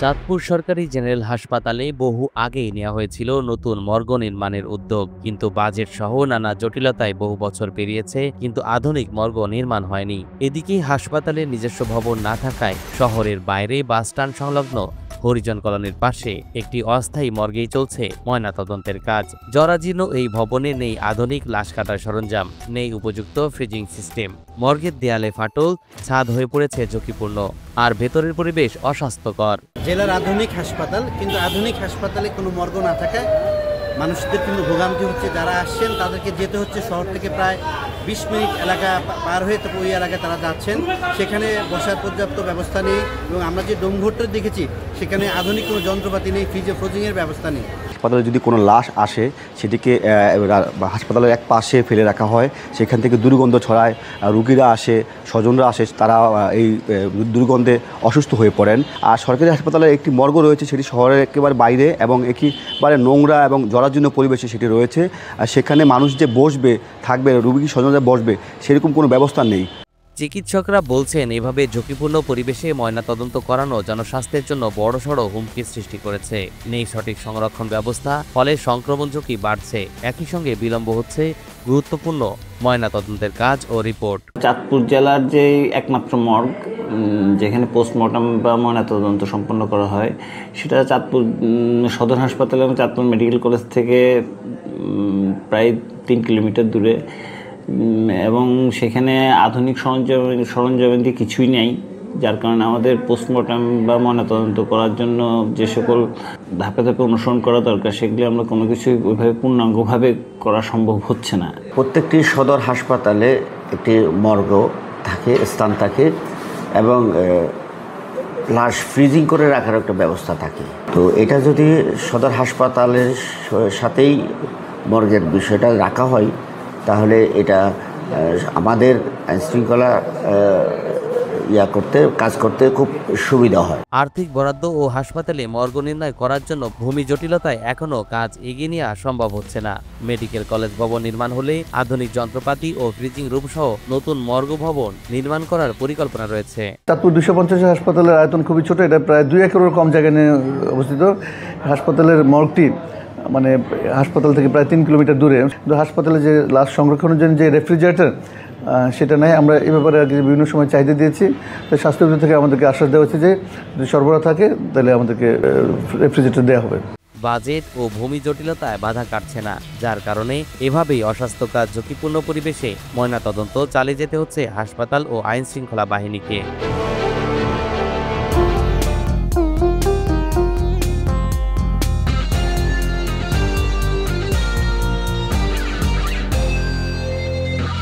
চাঁদপুর সরকারি জেনারেল হাসপাতালে বহু আগেই নেওয়া হয়েছিল নতুন মর্গ নির্মাণের উদ্যোগ, কিন্তু বাজেট সহ নানা জটিলতায় বহু বছর পেরিয়েছে, কিন্তু আধুনিক মর্গ নির্মাণ হয়নি। এদিকে হাসপাতালের নিজস্ব ভবন না থাকায় শহরের বাইরে বাসস্ট্যান্ড সংলগ্ন হরিজন কলোনির পাশে একটি অস্থায়ী মর্গেই চলছে ময়নাতদন্তের কাজ। জরাজীর্ণ এই ভবনে নেই আধুনিক লাশ কাটার সরঞ্জাম, নেই উপযুক্ত ফ্রিজিং সিস্টেম। মর্গের দেয়ালে ফাটল, ছাদ হয়ে পড়েছে ঝুঁকিপূর্ণ, আর ভেতরের পরিবেশ অস্বাস্থ্যকর। জেলার আধুনিক হাসপাতাল, কিন্তু আধুনিক হাসপাতালে কোনো মর্গ না থাকায় মানুষদের কিন্তু ভোগান্তি হচ্ছে। যারা আসছেন তাদেরকে যেতে হচ্ছে শহর থেকে প্রায় 20 মিনিট এলাকা পার হয়ে, তবে ওই এলাকায় তারা যাচ্ছেন। সেখানে বসার পর্যাপ্ত ব্যবস্থা নেই, এবং আমরা যে ডোমঘরটা দেখেছি সেখানে আধুনিক কোনো যন্ত্রপাতি নেই, ফ্রিজিংয়ের ব্যবস্থা নেই। হাসপাতালে যদি কোনো লাশ আসে সেটিকে হাসপাতালের এক পাশে ফেলে রাখা হয়, সেখান থেকে দুর্গন্ধ ছড়ায়, রুগীরা আসে, স্বজনরা আসে, তারা এই দুর্গন্ধে অসুস্থ হয়ে পড়েন। আর সরকারি হাসপাতালের একটি মর্গ রয়েছে, সেটি শহরের একেবারে বাইরে এবং একেবারে নোংরা এবং জরাজীর্ণ পরিবেশে সেটি রয়েছে। আর সেখানে মানুষ যে বসবে, থাকবে, রুগী স্বজনরা বসবে, সেরকম কোনো ব্যবস্থা নেই। চিকিৎসকরা বলছেন, এভাবে ঝুঁকিপূর্ণ পরিবেশে ময়নাতদন্ত করানো জনস্বাস্থ্যের জন্য বড়সড় হুমকির সৃষ্টি করেছে। নেই সঠিক সংরক্ষণ ব্যবস্থা, ফলে সংক্রমণ ঝুঁকি বাড়ছে। একই সঙ্গে বিলম্ব হচ্ছে গুরুত্বপূর্ণ ময়নাতদন্তের কাজ ও রিপোর্ট। চাঁদপুর জেলার যে একমাত্র মর্গ যেখানে পোস্টমর্টম বা ময়নাতদন্ত সম্পন্ন করা হয়, সেটা চাঁদপুর সদর হাসপাতাল এবং চাঁদপুর মেডিকেল কলেজ থেকে প্রায় 3 কিলোমিটার দূরে, এবং সেখানে আধুনিক সরঞ্জামাদি কিছুই নেই, যার কারণে আমাদের পোস্টমর্টম বা ময়নাতদন্ত করার জন্য যে সকল ধাপে ধাপে অনুসরণ করা দরকার, সেগুলি আমরা কোনো কিছুই ওইভাবে পূর্ণাঙ্গভাবে করা সম্ভব হচ্ছে না। প্রত্যেকটি সদর হাসপাতালে একটি মর্গ থাকে, স্থান থাকে, এবং লাশ ফ্রিজিং করে রাখার একটা ব্যবস্থা থাকে। তো এটা যদি সদর হাসপাতালের সাথেই মর্গের বিষয়টা রাখা হয়, তাহলে এটা আমাদের আইনশৃঙ্খলা কাজ করতে খুব সুবিধা হয়। আর্থিক বরাদ্দ ও হাসপাতালে মর্গ নির্ণয় করার জন্য ভূমি জটিলতায় এখনও কাজ এগিয়ে নেওয়া সম্ভব হচ্ছে না। মেডিকেল কলেজ ভবন নির্মাণ হলে আধুনিক যন্ত্রপাতি ও ফ্রিজিং রুম সহ নতুন মর্গ ভবন নির্মাণ করার পরিকল্পনা রয়েছে। চাঁদপুর 250 হাসপাতালের আয়তন খুবই ছোট, এটা প্রায় 2 একরের কম জায়গায় নিয়ে অবস্থিত। হাসপাতালের মর্গটি মানে হাসপাতাল থেকে প্রায় 3 কিলোমিটার দূরে। কিন্তু হাসপাতালে যে লাশ সংরক্ষণের জন্য যে রেফ্রিজারেটর, সেটা নাই। আমরা এ ব্যাপারে আগে বিভিন্ন সময় চাহিদা দিয়েছি, তো স্বাস্থ্য বিভাগ থেকে আমাদেরকে আশ্বাস দেওয়া হচ্ছে যে যদি সরবরাহ থাকে তাহলে আমাদেরকে রেফ্রিজারেটর দেওয়া হবে। বাজেট ও ভূমি জটিলতায় বাধা কাটছে না, যার কারণে এভাবেই অস্বাস্থ্যকর ঝুঁকিপূর্ণ পরিবেশে ময়নাতদন্ত চালিয়ে যেতে হচ্ছে হাসপাতাল ও আইনশৃঙ্খলা বাহিনীকে।